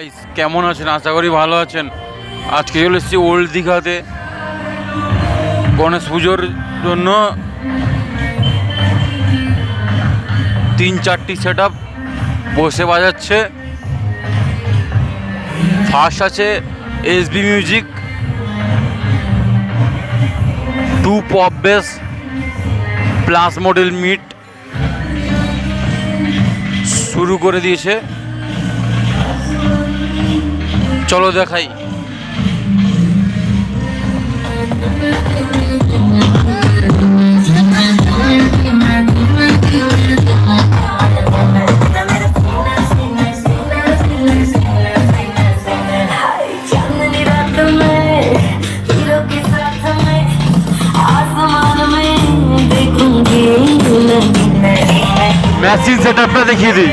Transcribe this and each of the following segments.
Guys, কেমন আছেন? আশা করি ভালো আছেন। আজকে চলে এসেছি ওল্ড দীঘাতে গণেশ পুজোর জন্য। 3-4টি সেট আপ বসে বাজাচ্ছে। ফার্স্ট আছে SB music, 2 pop bass plus model meet শুরু করে দিয়েছে। চলো দেখাই। মেশিন সেটআপটা দেখিয়ে দিই।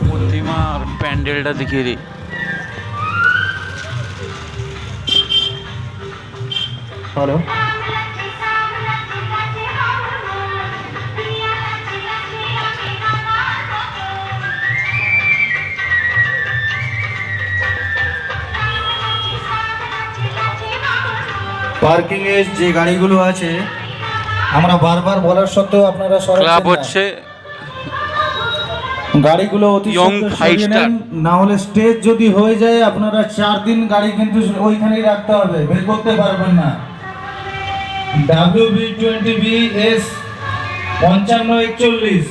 প্রতিমার প্যান্ডেলটা দেখিয়ে দিই। হ্যালো, পার্কিং এর যে গাড়িগুলো আছে আমরা বারবার বলার সত্ত্বেও আপনারা ক্লাব হচ্ছে গাড়িগুলো অতি ইয়ং সত্বর ফাইভ সরিয়ে স্টার। নেন, না হলে স্টেজ যদি হয়ে যায় আপনারা 4 দিন গাড়ি কিন্তু ওইখানেই রাখতে হবে, বের করতে পারবেন না। WB20BS 5541